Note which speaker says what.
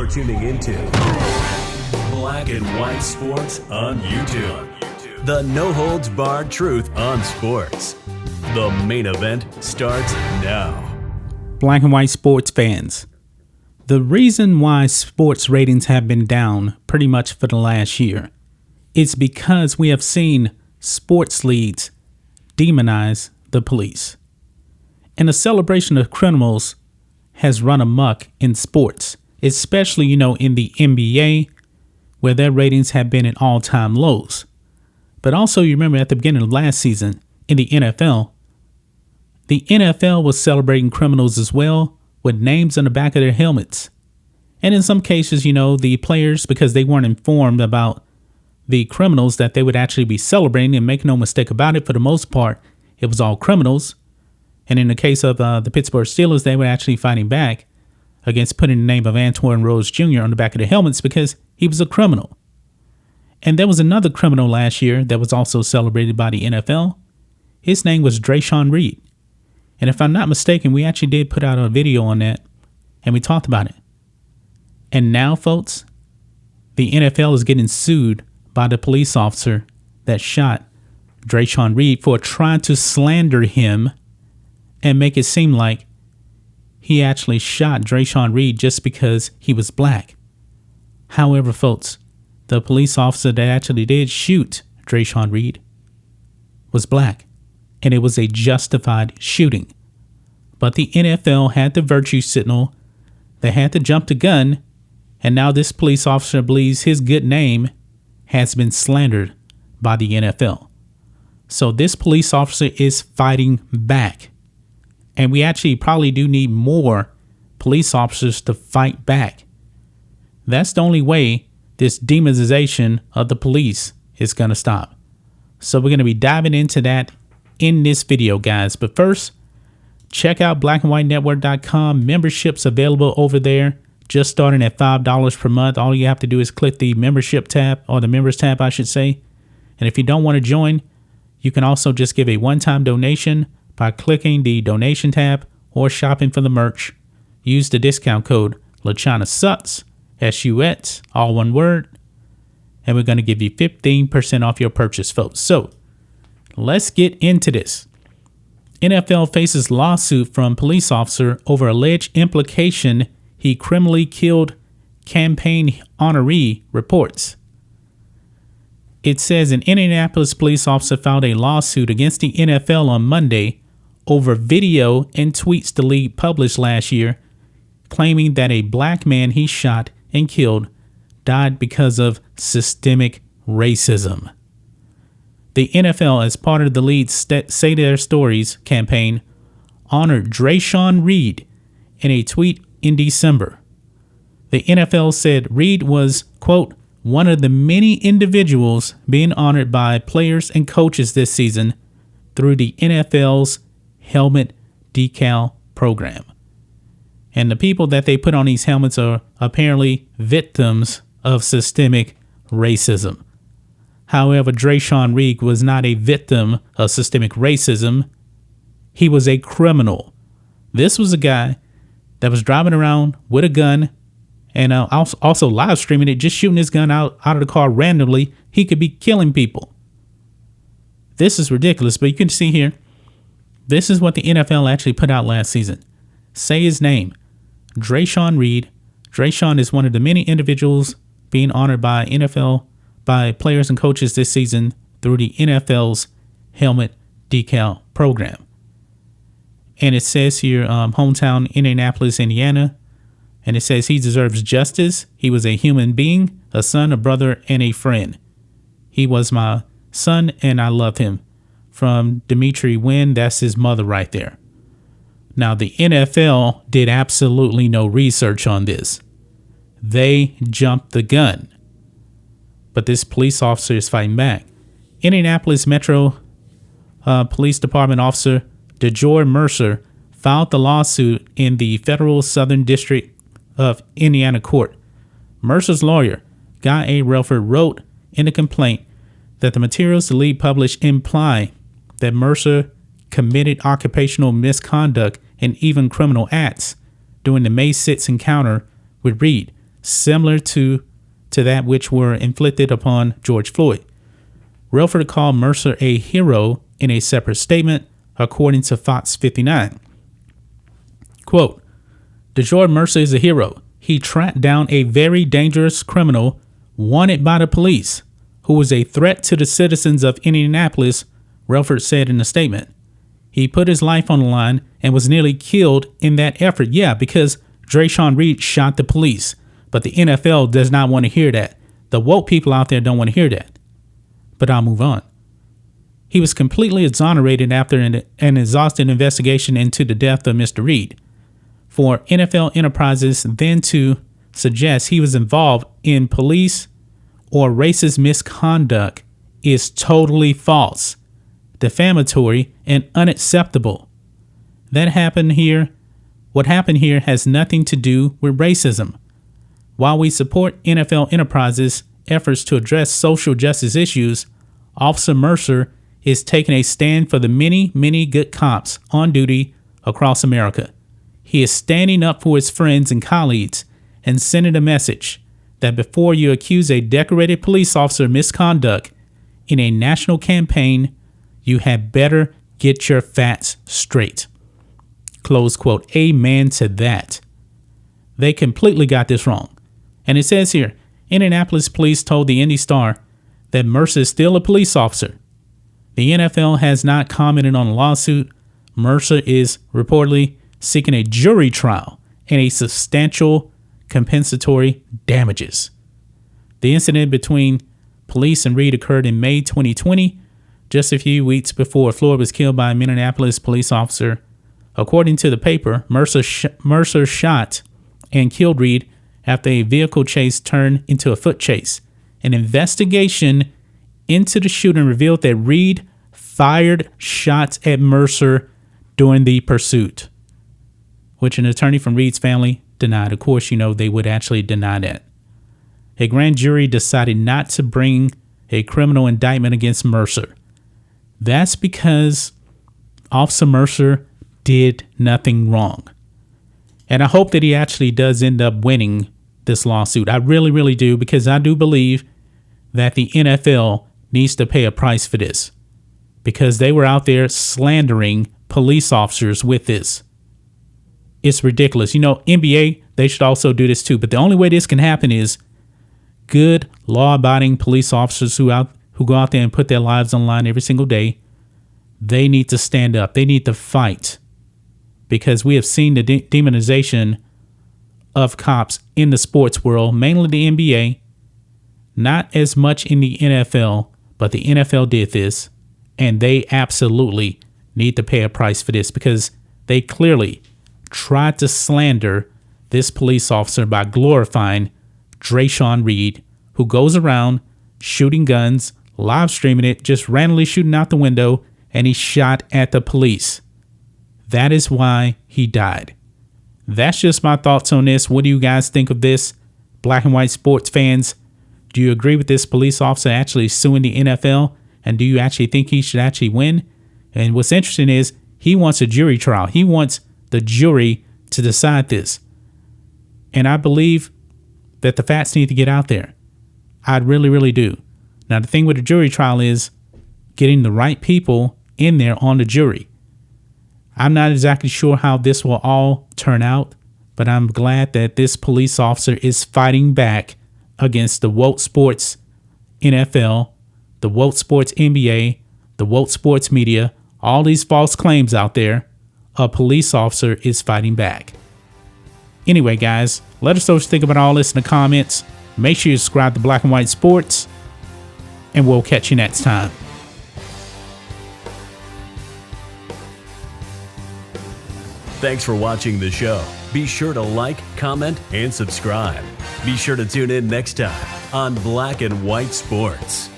Speaker 1: You're tuning into Black and White Sports on YouTube. The no-holds-barred truth on sports. The main event starts now.
Speaker 2: Black and White sports fans. The reason why sports ratings have been down pretty much for the last year is because we have seen sports leagues demonize the police. And the celebration of criminals has run amok in sports, especially, in the NBA, where their ratings have been at all-time lows. But also, you remember at the beginning of last season in the NFL was celebrating criminals as well, with names on the back of their helmets. And in some cases, the players, because they weren't informed about the criminals that they would actually be celebrating, and make no mistake about it, for the most part, it was all criminals. And in the case of the Pittsburgh Steelers, they were actually fighting back against putting the name of Antoine Rose Jr. on the back of their helmets because he was a criminal. And there was another criminal last year that was also celebrated by the NFL. His name was Dreasjon Reed. And if I'm not mistaken, we actually did put out a video on that, and we talked about it. And now, folks, the NFL is getting sued by the police officer that shot Dreasjon Reed for trying to slander him and make it seem like he actually shot Dreasjon Reed just because he was black. However, folks, the police officer that actually did shoot Dreasjon Reed was black, and it was a justified shooting. But the NFL had the virtue signal, they had to jump the gun, and now this police officer believes his good name has been slandered by the NFL. So this police officer is fighting back. And we actually probably do need more police officers to fight back. That's the only way this demonization of the police is going to stop. So we're going to be diving into that in this video, guys. But first, check out blackandwhitenetwork.com. Memberships available over there, just starting at $5 per month. All you have to do is click the membership tab, or the members tab, I should say. And if you don't want to join, you can also just give a one-time donation by clicking the donation tab or shopping for the merch. Use the discount code LaChanaSuts, SUES, all one word, and we're going to give you 15% off your purchase, folks. So let's get into this. NFL faces lawsuit from police officer over alleged implication he criminally killed campaign honoree, reports. It says an Indianapolis police officer filed a lawsuit against the NFL on Monday over video and tweets the league published last year, claiming that a black man he shot and killed died because of systemic racism. The NFL, as part of the league's Say Their Stories campaign, honored Dreasjon Reed in a tweet in December. The NFL said Reed was, quote, one of the many individuals being honored by players and coaches this season through the NFL's helmet decal program. And the people that they put on these helmets are apparently victims of systemic racism. However, Dreasjon Reed was not a victim of systemic racism. He was a criminal. This was a guy that was driving around with a gun and also live streaming it, just shooting his gun out of the car randomly. He could be killing people. This is ridiculous, but you can see here, this is what the NFL actually put out last season. Say his name, Dreasjon Reed. Dreasjon is one of the many individuals being honored by players and coaches this season through the NFL's helmet decal program. And it says here, hometown Indianapolis, Indiana. And it says he deserves justice. He was a human being, a son, a brother, and a friend. He was my son, and I love him. From Dimitri Wynn, that's his mother right there. Now, the NFL did absolutely no research on this. They jumped the gun. But this police officer is fighting back. Indianapolis Metro Police Department officer DeJoy Mercer filed the lawsuit in the federal Southern District of Indiana court. Mercer's lawyer, Guy A. Relford, wrote in the complaint that the materials the league published imply that Mercer committed occupational misconduct and even criminal acts during the May 6 encounter with Reed, similar to that which were inflicted upon George Floyd. Relford called Mercer a hero in a separate statement, according to Fox 59. Quote, DeJoy Mercer is a hero. He tracked down a very dangerous criminal wanted by the police who was a threat to the citizens of Indianapolis, Relford said in a statement. He put his life on the line and was nearly killed in that effort. Yeah, because Dreasjon Reed shot the police. But the NFL does not want to hear that. The woke people out there don't want to hear that. But I'll move on. He was completely exonerated after an exhaustive investigation into the death of Mr. Reed. For NFL Enterprises then to suggest he was involved in police or racist misconduct is totally false, defamatory, and unacceptable. What happened here has nothing to do with racism. While we support NFL Enterprises' efforts to address social justice issues, Officer Mercer is taking a stand for the many, many good cops on duty across America. He is standing up for his friends and colleagues and sending a message that before you accuse a decorated police officer of misconduct in a national campaign, you had better get your facts straight. Close quote. Amen to that. They completely got this wrong. And it says here, Indianapolis police told the Indy Star that Mercer is still a police officer. The NFL has not commented on the lawsuit. Mercer is reportedly seeking a jury trial and a substantial compensatory damages. The incident between police and Reed occurred in May 2020, just a few weeks before Floyd was killed by a Minneapolis police officer. According to the paper, Mercer shot and killed Reed after a vehicle chase turned into a foot chase. An investigation into the shooting revealed that Reed fired shots at Mercer during the pursuit, which an attorney from Reed's family denied. Of course, they would actually deny that. A grand jury decided not to bring a criminal indictment against Mercer. That's because Officer Mercer did nothing wrong. And I hope that he actually does end up winning this lawsuit. I really, really do, because I do believe that the NFL needs to pay a price for this, because they were out there slandering police officers with this. It's ridiculous. NBA, they should also do this too. But the only way this can happen is good, law-abiding police officers who go out there and put their lives on the line every single day. They need to stand up. They need to fight, because we have seen the demonization of cops in the sports world, mainly the NBA, not as much in the NFL, but the NFL did this, and they absolutely need to pay a price for this, because they clearly tried to slander this police officer by glorifying Dreasjon Reed, who goes around shooting guns, live streaming it, just randomly shooting out the window, and he shot at the police. That is why he died. That's just my thoughts on this. What do you guys think of this? Black and white sports fans, do you agree with this police officer actually suing the NFL? And do you actually think he should actually win? And what's interesting is he wants a jury trial. He wants the jury to decide this. And I believe that the facts need to get out there. I really, really do. Now, the thing with the jury trial is getting the right people in there on the jury. I'm not exactly sure how this will all turn out, but I'm glad that this police officer is fighting back against the woke sports NFL, the woke sports NBA, the woke sports media, all these false claims out there. A police officer is fighting back. Anyway, guys, let us know what you think about all this in the comments. Make sure you subscribe to Black and White Sports, and we'll catch you next time.
Speaker 1: Thanks for watching the show. Be sure to like, comment, and subscribe. Be sure to tune in next time on Black and White Sports.